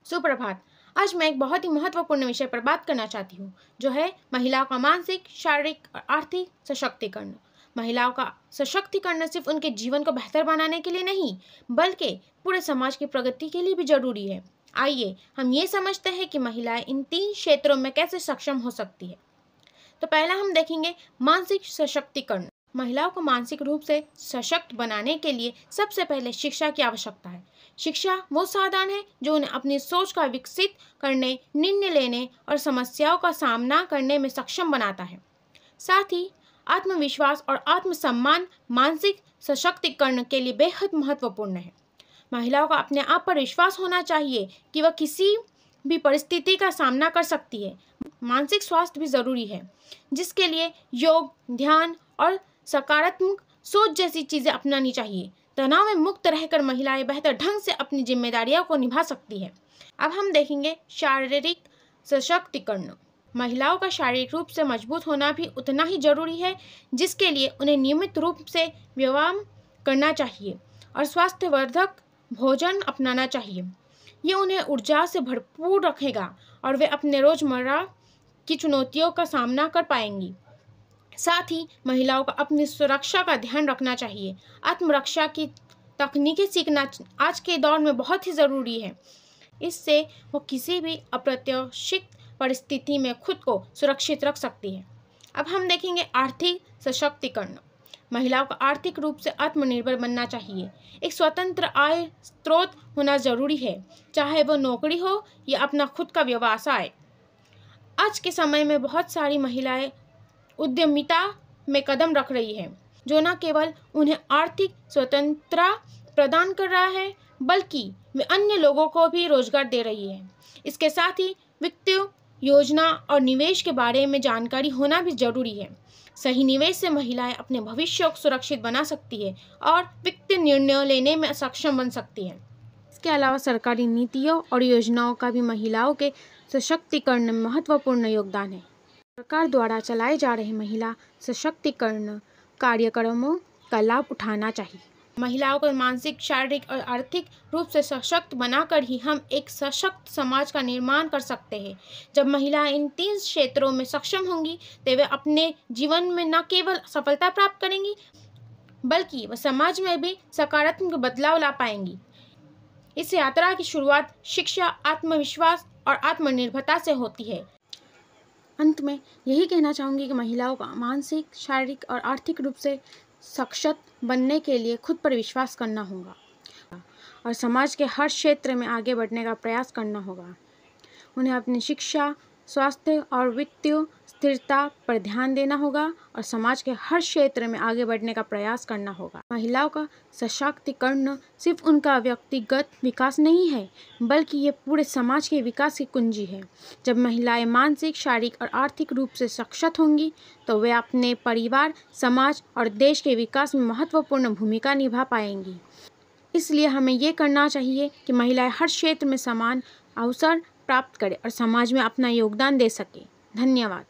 सुप्रभात। आज मैं एक बहुत ही महत्वपूर्ण विषय पर बात करना चाहती हूँ, जो है महिलाओं का मानसिक, शारीरिक और आर्थिक सशक्तिकरण। महिलाओं का सशक्तिकरण सिर्फ उनके जीवन को बेहतर बनाने के लिए नहीं, बल्कि पूरे समाज की प्रगति के लिए भी जरूरी है। आइए हम ये समझते हैं कि महिलाएं इन 3 क्षेत्रों में कैसे सक्षम हो सकती है। तो पहला हम देखेंगे मानसिक सशक्तिकरण। महिलाओं को मानसिक रूप से सशक्त बनाने के लिए सबसे पहले शिक्षा की आवश्यकता है। शिक्षा वो साधन है जो उन्हें अपनी सोच का विकसित करने, निर्णय लेने और समस्याओं का सामना करने में सक्षम बनाता है। साथ ही आत्मविश्वास और आत्मसम्मान मानसिक सशक्तिकरण के लिए बेहद महत्वपूर्ण है। महिलाओं का अपने आप पर विश्वास होना चाहिए कि वह किसी भी परिस्थिति का सामना कर सकती है। मानसिक स्वास्थ्य भी जरूरी है, जिसके लिए योग, ध्यान और सकारात्मक सोच जैसी चीजें अपनानी चाहिए। तनाव में मुक्त रहकर महिलाएं बेहतर ढंग से अपनी जिम्मेदारियों को निभा सकती है। अब हम देखेंगे शारीरिक सशक्तिकरण। महिलाओं का शारीरिक रूप से मजबूत होना भी उतना ही जरूरी है, जिसके लिए उन्हें नियमित रूप से व्यायाम करना चाहिए और स्वास्थ्यवर्धक भोजन अपनाना चाहिए। ये उन्हें ऊर्जा से भरपूर रखेगा और वे अपने रोजमर्रा की चुनौतियों का सामना कर पाएंगी। साथ ही महिलाओं को अपनी सुरक्षा का ध्यान रखना चाहिए। आत्मरक्षा की तकनीकें सीखना आज के दौर में बहुत ही ज़रूरी है। इससे वो किसी भी अप्रत्याशित परिस्थिति में खुद को सुरक्षित रख सकती है। अब हम देखेंगे आर्थिक सशक्तिकरण। महिलाओं को आर्थिक रूप से आत्मनिर्भर बनना चाहिए। एक स्वतंत्र आय स्रोत होना जरूरी है, चाहे वो नौकरी हो या अपना खुद का व्यवसाय। आज के समय में बहुत सारी महिलाएं उद्यमिता में कदम रख रही है, जो न केवल उन्हें आर्थिक स्वतंत्रता प्रदान कर रहा है, बल्कि वे अन्य लोगों को भी रोजगार दे रही है। इसके साथ ही वित्तीय योजना और निवेश के बारे में जानकारी होना भी जरूरी है। सही निवेश से महिलाएं अपने भविष्य को सुरक्षित बना सकती है और वित्तीय निर्णय लेने में सक्षम बन सकती है। इसके अलावा सरकारी नीतियों और योजनाओं का भी महिलाओं के सशक्तिकरण में महत्वपूर्ण योगदान है। सरकार द्वारा चलाए जा रहे महिला सशक्तिकरण कार्यक्रमों का लाभ उठाना चाहिए। महिलाओं को मानसिक, शारीरिक और आर्थिक रूप से सशक्त बनाकर ही हम एक सशक्त समाज का निर्माण कर सकते हैं। जब महिलाएं इन 3 क्षेत्रों में सक्षम होंगी, तो वे अपने जीवन में न केवल सफलता प्राप्त करेंगी, बल्कि वह समाज में भी सकारात्मक बदलाव ला पाएंगी। इस यात्रा की शुरुआत शिक्षा, आत्मविश्वास और आत्मनिर्भरता से होती है। अंत में यही कहना चाहूँगी कि महिलाओं का मानसिक, शारीरिक और आर्थिक रूप से सशक्त बनने के लिए खुद पर विश्वास करना होगा और समाज के हर क्षेत्र में आगे बढ़ने का प्रयास करना होगा। उन्हें अपनी शिक्षा, स्वास्थ्य और वित्तीय स्थिरता पर ध्यान देना होगा और समाज के हर क्षेत्र में आगे बढ़ने का प्रयास करना होगा। महिलाओं का सशक्तिकरण सिर्फ उनका व्यक्तिगत विकास नहीं है, बल्कि ये पूरे समाज के विकास की कुंजी है। जब महिलाएं मानसिक, शारीरिक और आर्थिक रूप से सशक्त होंगी, तो वे अपने परिवार, समाज और देश के विकास में महत्वपूर्ण भूमिका निभा पाएंगी। इसलिए हमें ये करना चाहिए कि महिलाएं हर क्षेत्र में समान अवसर प्राप्त करें और समाज में अपना योगदान दे सकें। धन्यवाद।